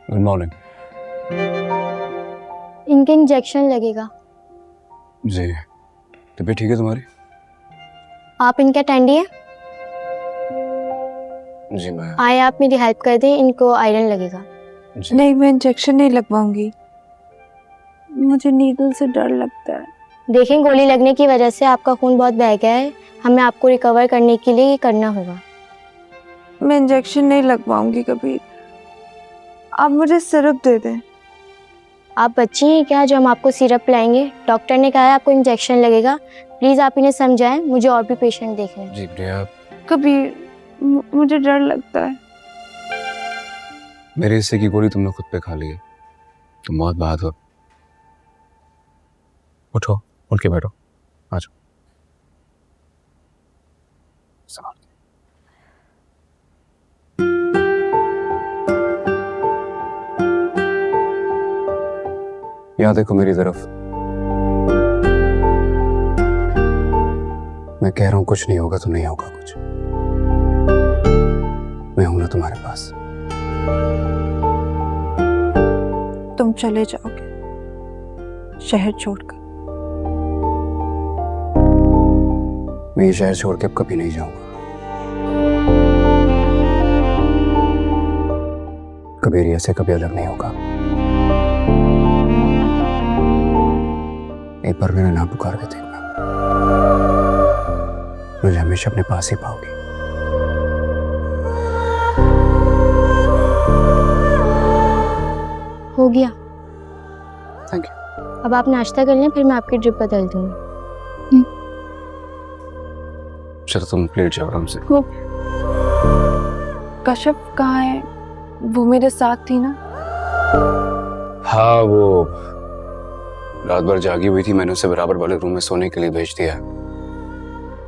Good morning. इनके injection लगेगा। जी, तबीयत ठीक है तुम्हारी? आप इनके अटेंडी हैं? जी मैं। आए आप मेरी हेल्प कर दें, इनको आयरन लगेगा। जी। नहीं, मैं इंजेक्शन नहीं लगवाऊंगी, मुझे नीडल से डर लगता है। देखें, गोली लगने की वजह से आपका खून बहुत बह गया है, हमें आपको रिकवर करने के लिए ये करना होगा। मैं इंजेक्शन नहीं लगवाऊंगी कभी, आप मुझे सिरप दे दें। आप बच्ची हैं क्या जो हम आपको सिरप पिलाएंगे? डॉक्टर ने कहा है आपको इंजेक्शन लगेगा, प्लीज़ आप इन्हें समझाएं, मुझे और भी पेशेंट देखने हैं। जी प्रिया, कभी मुझे डर लगता है। मेरे हिस्से की गोली तुमने खुद पे खा ली है, तुम बहुत बहादुर। उठो, उठ के बैठो, आ जाओ। संभाल के। यहाँ देखो मेरी तरफ। मैं कह रहा हूं कुछ नहीं होगा तो नहीं होगा कुछ। मैं हूं ना तुम्हारे पास। तुम चले जाओगे शहर छोड़कर? मैं ये शहर छोड़ के अब कभी नहीं जाऊंगा। कभी एरिया से कभी अलग नहीं होगा। एक बार मेरा नाम पुकार के देखना, मुझे हमेशा अपने पास ही पाओगी। हो गया। Thank you. अब आप नाश्ता कर लें, फिर मैं आपकी ड्रिप बदल दूंगी। चलो तुम लेट जाओ आराम से। कश्यप कहाँ है? वो मेरे साथ थी ना। हाँ, वो रात भर जागी हुई थी, मैंने उसे बराबर वाले रूम में सोने के लिए भेज दिया।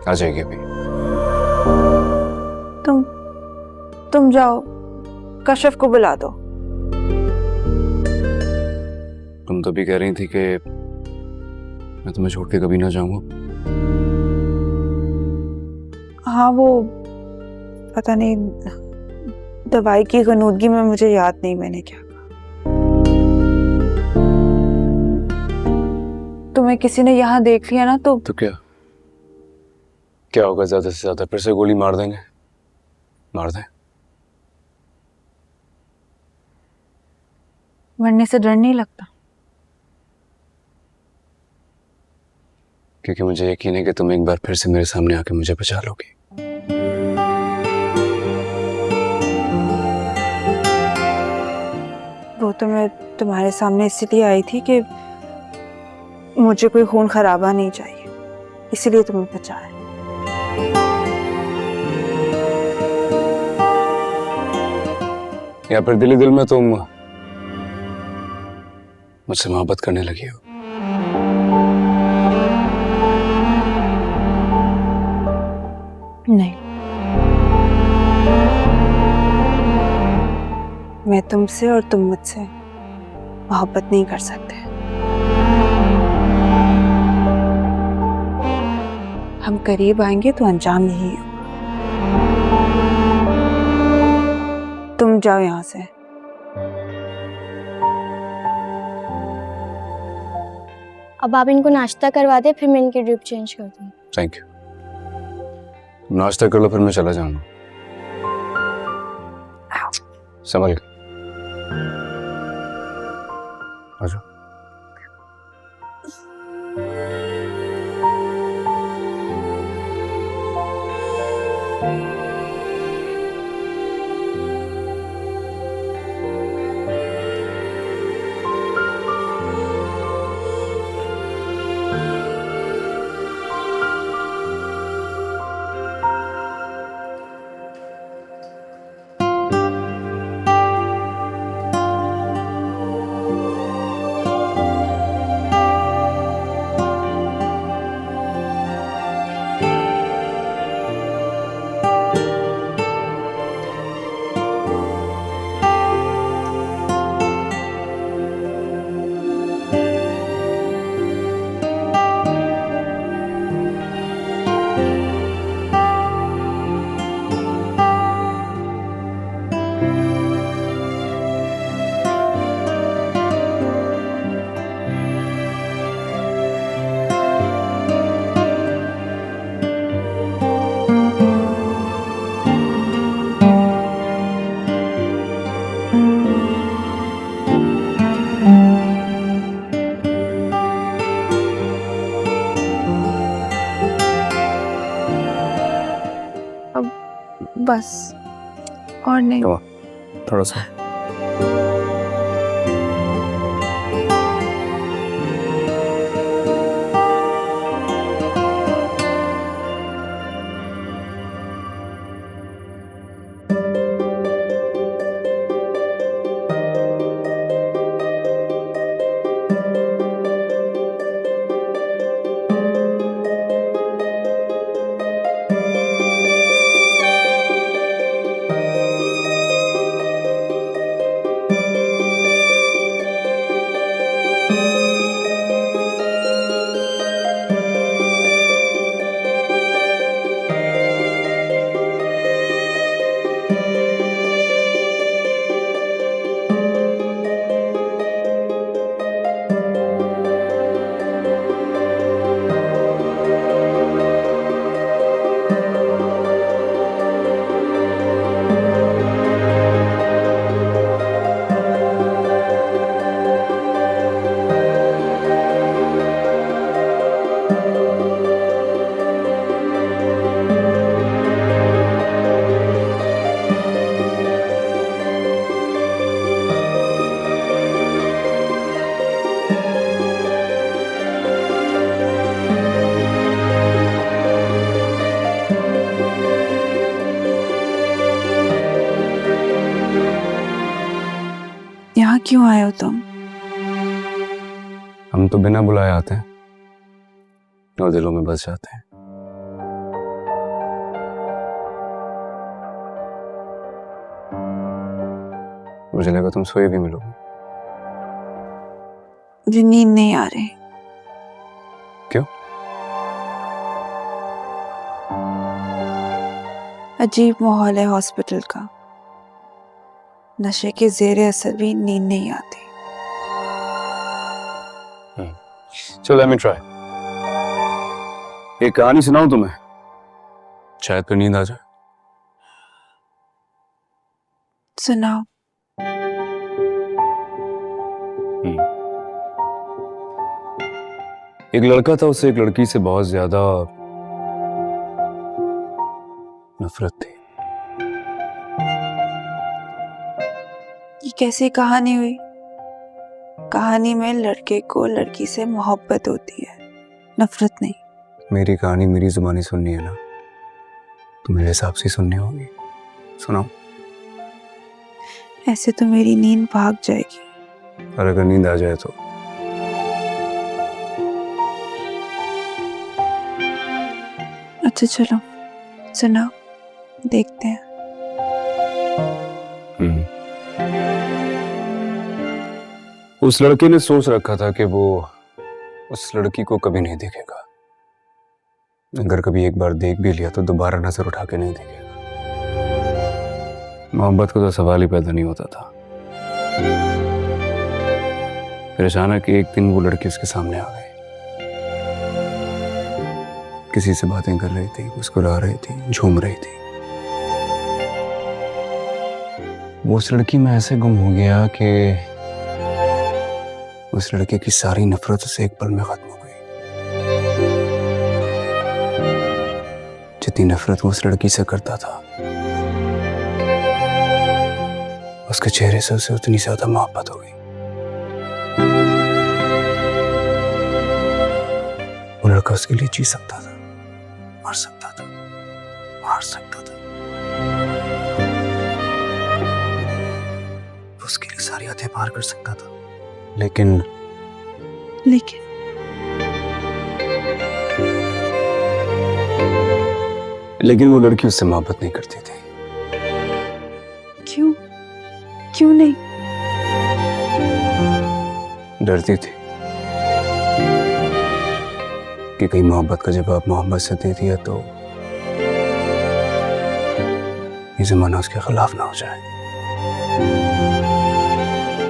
आ जाएगी अभी। तुम जाओ, कश्यप को बुला दो। तुम तो भी कह रही थी कि मैं तुम्हें छोड़ के कभी ना जाऊंगा। हाँ, वो पता नहीं, दवाई की गनूदगी में मुझे याद नहीं मैंने क्या कहा। तुम्हें किसी ने यहाँ देख लिया ना तो क्या क्या होगा? ज्यादा से ज्यादा फिर से गोली मार देंगे। मार दें। मरने से डर नहीं लगता? क्योंकि मुझे यकीन है कि तुम एक बार फिर से मेरे सामने आके मुझे बचा लोगी। वो तो मैं तुम्हारे सामने इसलिए आई थी कि मुझे कोई खून खराबा नहीं चाहिए, इसीलिए तुम्हें बचाया। या फिर दिल ही दिल में तुम मुझसे मोहब्बत करने लगी हो? नहीं, मैं तुमसे और तुम मुझसे मोहब्बत नहीं कर सकते। हम करीब आएंगे तो अंजाम यही होगा। तुम जाओ यहाँ से। अब आप इनको नाश्ता करवा दें, फिर मैं इनकी ड्रिप चेंज कर दूँगी। Thank you. नाश्ता कर लो, फिर मैं चला जाऊंगा। संभल के आ जाओ। बस और नहीं। थोड़ा सा। यहाँ क्यों आए हो तुम? हम तो बिना बुलाए आते हैं और दिलों में बस जाते हैं। मुझे लगा तुम सोए भी मिलोगे। मुझे नींद नहीं आ रही। क्यों? अजीब माहौल है हॉस्पिटल का। नशे के जेरे असर भी नींद नहीं आती। चलो लेट मी ट्राई। एक कहानी सुनाऊं तुम्हें, शायद फिर नींद आ जाए। सुनाओ। एक लड़का था, उससे एक लड़की से बहुत ज्यादा नफरत थी। ये कैसी कहानी हुई? कहानी में लड़के को लड़की से मोहब्बत होती है, नफरत नहीं। मेरी कहानी मेरी जुबानी सुननी है ना, तो मेरे हिसाब से सुननी होगी। सुनाओ। ऐसे तो मेरी नींद भाग जाएगी। और अगर नींद आ जाए तो? अच्छा चलो सुनाओ, देखते हैं। उस लड़के ने सोच रखा था कि वो उस लड़की को कभी नहीं देखेगा। अगर कभी एक बार देख भी लिया तो दोबारा नजर उठा के नहीं देखेगा। मोहब्बत का तो सवाल ही पैदा नहीं होता था। फिर अचानक एक दिन वो लड़की उसके सामने आ गई। किसी से बातें कर रही थी, मुस्कुरा रही थी, झूम रही थी। वो उस लड़की में ऐसे गुम हो गया कि उस लड़के की सारी नफरत उसे एक पल में खत्म हो गई। जितनी नफरत वो उस लड़की से करता था, उसके चेहरे से उसे उतनी ज्यादा मोहब्बत हो गई। वो लड़का उसके लिए जी सकता था, मर सकता था, मार सकता था। उसके लिए सारी हदें पार कर सकता था। लेकिन वो लड़की उससे मोहब्बत नहीं करती थी। क्यों नहीं? डरती थी कि कहीं मोहब्बत का जवाब मोहब्बत से दे दिया तो ये जमाना उसके खिलाफ ना हो जाए।